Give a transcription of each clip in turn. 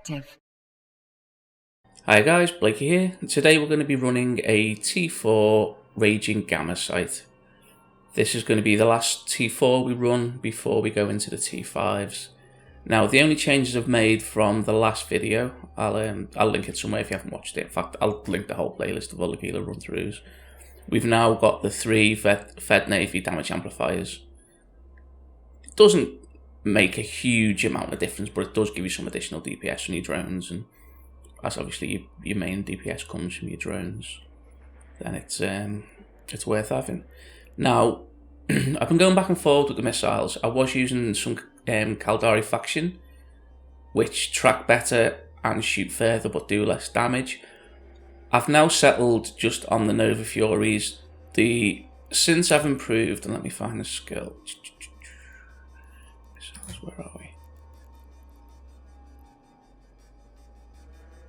active. Hi guys, Blakey here. Today we're going to be running a T4 Raging Gamma site. This is going to be the last T4 we run before we go into the T5s. Now the only changes I've made from the last video, I'll link it somewhere if you haven't watched it. In fact, I'll link the whole playlist of all the Gila run-throughs. We've now got the 3 Fed Navy damage amplifiers. It doesn't make a huge amount of difference, but it does give you some additional DPS on your drones, and as obviously your main DPS comes from your drones, then it's worth having. Now, I've been going back and forth with the missiles. I was using some Caldari faction, which track better and shoot further but do less damage. I've now settled just on the Nova Furies. Since I've improved, and let me find the skill. Where are we?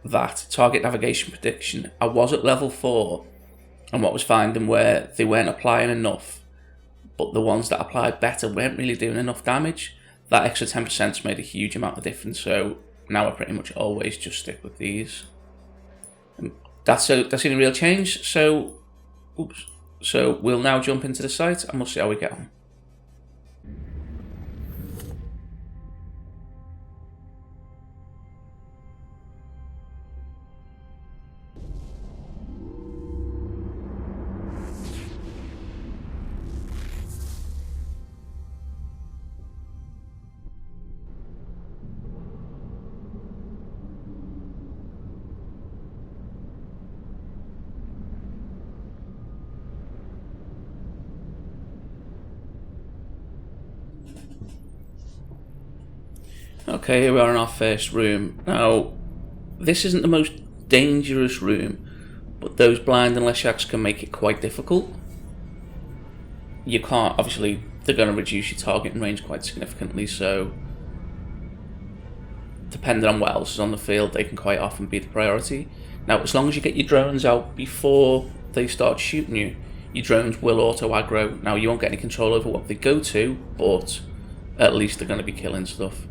That target navigation prediction. I was at level 4, and what was finding where they weren't applying enough, but the ones that applied better weren't really doing enough damage. That extra 10% made a huge amount of difference, so now I pretty much always just stick with these. And that's the real change. So we'll now jump into the site and we'll see how we get on. Okay, here we are in our first room. Now, this isn't the most dangerous room, but those blinding Leshaks can make it quite difficult. You can't, obviously, they're going to reduce your targeting range quite significantly, so depending on what else is on the field, they can quite often be the priority. Now, as long as you get your drones out before they start shooting you, your drones will auto-aggro. Now, you won't get any control over what they go to, but at least they're going to be killing stuff.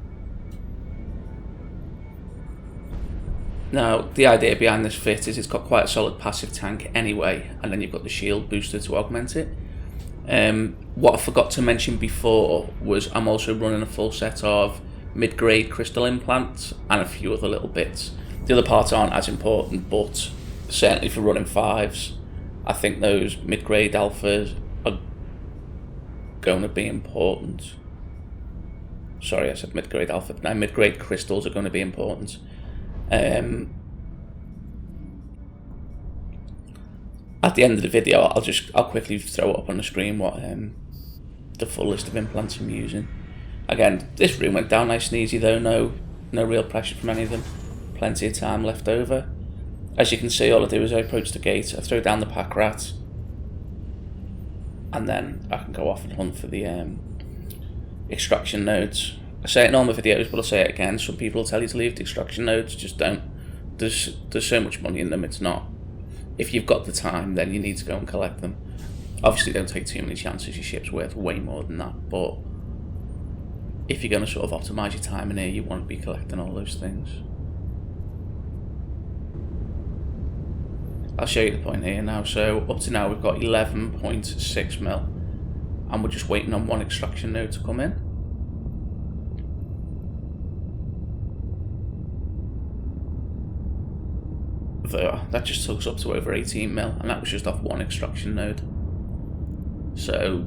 Now, the idea behind this fit is it's got quite a solid passive tank anyway, and then you've got the shield booster to augment it. What I forgot to mention before was I'm also running a full set of mid-grade crystal implants and a few other little bits. The other parts aren't as important, but certainly for running 5s, I think those mid-grade alphas are going to be important. Sorry, I said mid-grade alpha, but now mid-grade crystals are going to be important. At the end of the video, I'll quickly throw it up on the screen what the full list of implants I'm using. Again, this room went down nice and easy though, no real pressure from any of them, plenty of time left over. As you can see, all I do is I approach the gate, I throw down the pack rat, and then I can go off and hunt for the extraction nodes. I say it in all my videos, but I'll say it again. Some people will tell you to leave the extraction nodes, just don't. There's so much money in them, it's not. If you've got the time, then you need to go and collect them. Obviously, don't take too many chances, your ship's worth way more than that, but if you're going to sort of optimise your time in here, you want to be collecting all those things. I'll show you the point here now. So, up to now, we've got 11.6 mil, and we're just waiting on one extraction node to come in. That just took us up to over 18 mil, and that was just off one extraction node. So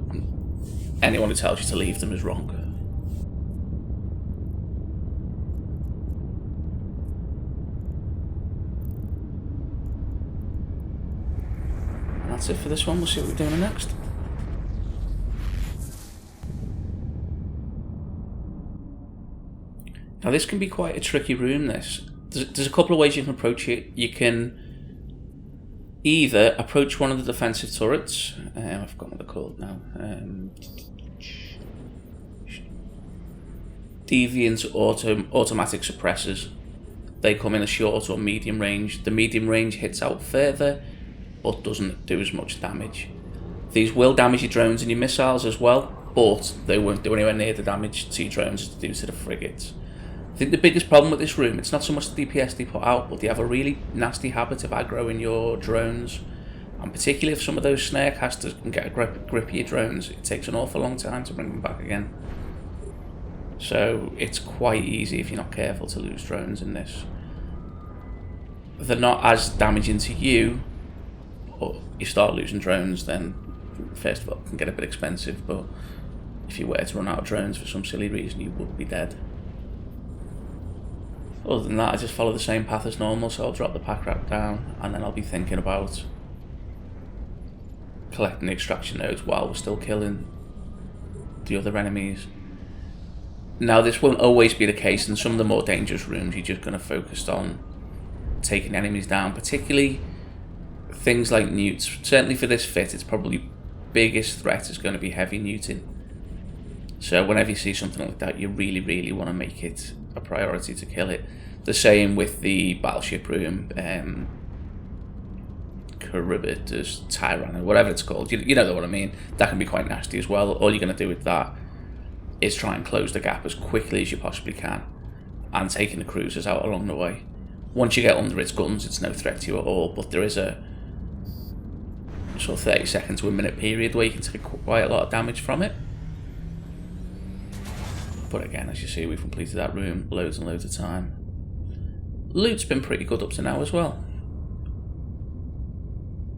anyone who tells you to leave them is wrong. And that's it for this one. We'll see what we're doing next. Now this can be quite a tricky room, this. There's a couple of ways you can approach it. You can either approach one of the defensive turrets. I've forgotten what they're called now. Deviant automatic suppressors. They come in a short or medium range. The medium range hits out further, but doesn't do as much damage. These will damage your drones and your missiles as well, but they won't do anywhere near the damage to your drones as they do to the frigates. think the biggest problem with this room, it's not so much the DPS they put out, but they have a really nasty habit of aggroing your drones. And particularly if some of those snare casters can get a grip of your drones, it takes an awful long time to bring them back again. So it's quite easy, if you're not careful, to lose drones in this. They're not as damaging to you, but you start losing drones, then first of all, it can get a bit expensive, but if you were to run out of drones for some silly reason, you would be dead. Other than that, I just follow the same path as normal, so I'll drop the pack rat down, and then I'll be thinking about collecting the extraction nodes while we're still killing the other enemies. Now, this won't always be the case. In some of the more dangerous rooms, you're just going to focus on taking enemies down, particularly things like newts. Certainly for this fit, its probably biggest threat is going to be heavy newting. So whenever you see something like that, you really, really want to make it a priority to kill it. The same with the battleship room, Charybdis, Tyranno, whatever it's called. You know what I mean. That can be quite nasty as well. All you're going to do with that is try and close the gap as quickly as you possibly can, and taking the cruisers out along the way. Once you get under its guns, it's no threat to you at all, but there is a sort of 30 second to a minute period where you can take quite a lot of damage from it. But again, as you see, we've completed that room loads and loads of time. Loot's been pretty good up to now as well.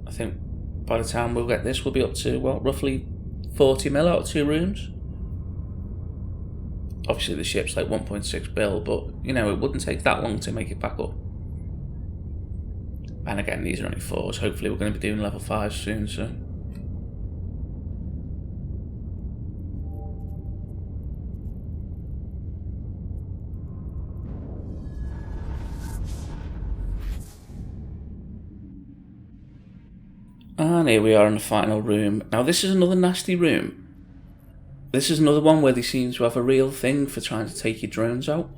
I think by the time we'll get this, we'll be up to, well, roughly 40 mil out of 2 rooms. Obviously the ship's like 1.6 bill, but you know, it wouldn't take that long to make it back up. And again, these are only 4s. Hopefully we're going to be doing level 5s soon, so. And here we are in the final room. Now this is another nasty room. This is another one where they seem to have a real thing for trying to take your drones out.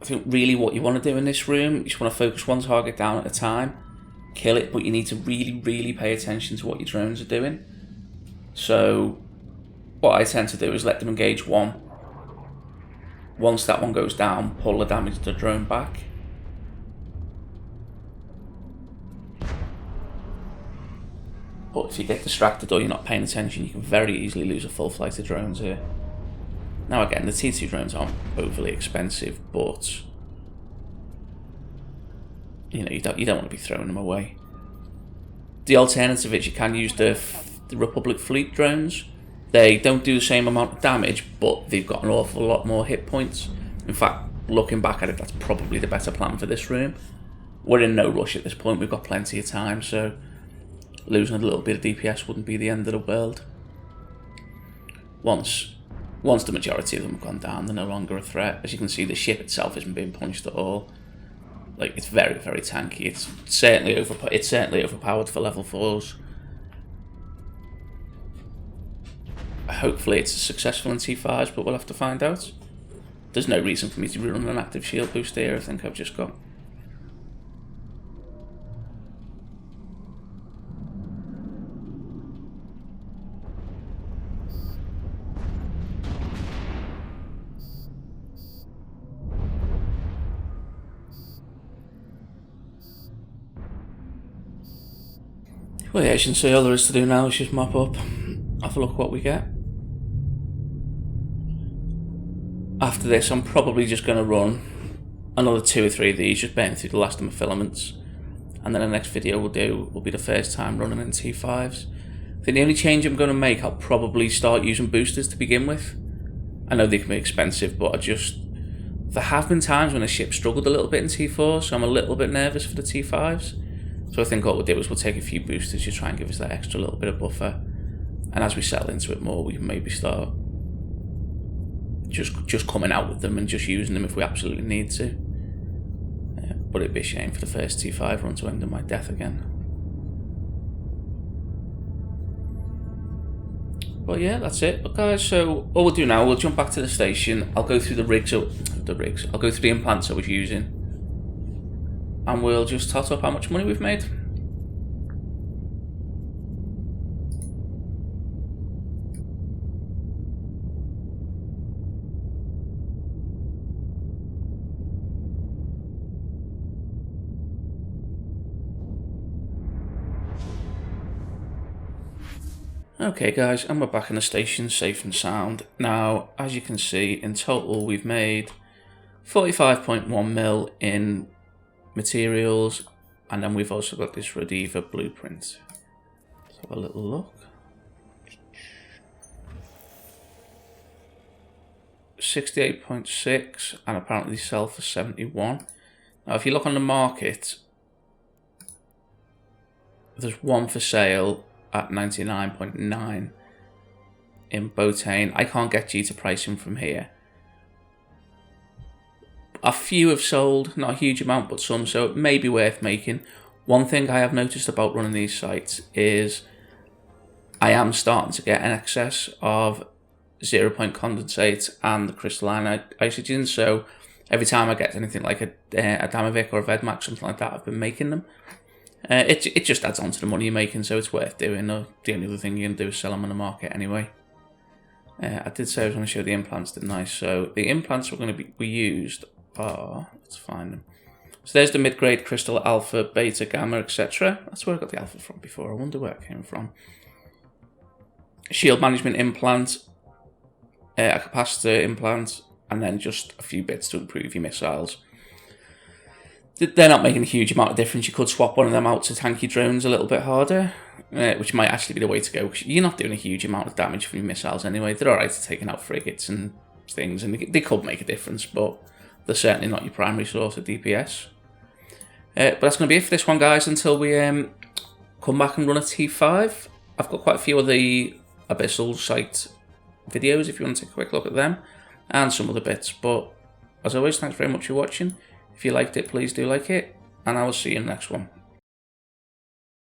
I think really what you want to do in this room, you just want to focus one target down at a time, kill it, but you need to really, really pay attention to what your drones are doing. So what I tend to do is let them engage one. Once that one goes down, pull the damage to the drone back. But if you get distracted or you're not paying attention, you can very easily lose a full flight of drones here. Now again, the T2 drones aren't overly expensive, but you know, you don't want to be throwing them away. The alternative is you can use the Republic fleet drones. They don't do the same amount of damage, but they've got an awful lot more hit points. In fact, looking back at it, that's probably the better plan for this room. We're in no rush at this point, we've got plenty of time, so losing a little bit of DPS wouldn't be the end of the world. Once the majority of them have gone down, they're no longer a threat. As you can see, the ship itself isn't being punched at all. Like, it's very, very tanky. It's certainly overpowered for level 4s. Hopefully it's successful in T5s, but we'll have to find out. There's no reason for me to run an active shield boost here. I think I've just got. Well, yeah, as you can see, all there is to do now is just mop up, have a look what we get. After this, I'm probably just going to run another 2 or 3 of these, just burn through the last of my filaments. And then the next video we'll do will be the first time running in T5s. I think the only change I'm going to make, I'll probably start using boosters to begin with. I know they can be expensive, but there have been times when the ship struggled a little bit in T4, so I'm a little bit nervous for the T5s. So I think what we'll do is we'll take a few boosters to try and give us that extra little bit of buffer. And as we settle into it more, we can maybe start just coming out with them and just using them if we absolutely need to. But it'd be a shame for the first T5 run to end in my death again. But yeah, that's it. But guys, so what we'll do now, we'll jump back to the station. I'll go through I'll go through the implants I was using. And we'll just tot up how much money we've made. Okay guys, and we're back in the station safe and sound. Now, as you can see, in total we've made 45.1 mil in materials, and then we've also got this Rediva blueprint. Let's have a little look. 68.6, and apparently sell for 71. Now if you look on the market, there's one for sale at 99.9 in Botane. I can't get you to pricing from here. A few have sold, not a huge amount, but some, so it may be worth making. One thing I have noticed about running these sites is I am starting to get an excess of 0 point condensate and the crystalline isogen, so every time I get anything like a Damavic or a Vedmax, something like that, I've been making them. It just adds on to the money you're making, so it's worth doing. The only other thing you can do is sell them on the market anyway. I did say I was going to show the implants, didn't I? So the implants we used are, let's find them. So there's the mid-grade crystal, alpha, beta, gamma, etc. That's where I got the alpha from before. I wonder where it came from. Shield management implant, a capacitor implant, and then just a few bits to improve your missiles. They're not making a huge amount of difference. You could swap one of them out to tanky drones a little bit harder, which might actually be the way to go, because you're not doing a huge amount of damage from your missiles anyway. They're alright at taking out frigates and things, and they could make a difference, but they're certainly not your primary source of DPS. But that's going to be it for this one, guys, until we come back and run a T5. I've got quite a few of the Abyssal site videos if you want to take a quick look at them, and some other bits. But as always, thanks very much for watching. If you liked it, please do like it, and I will see you in the next one.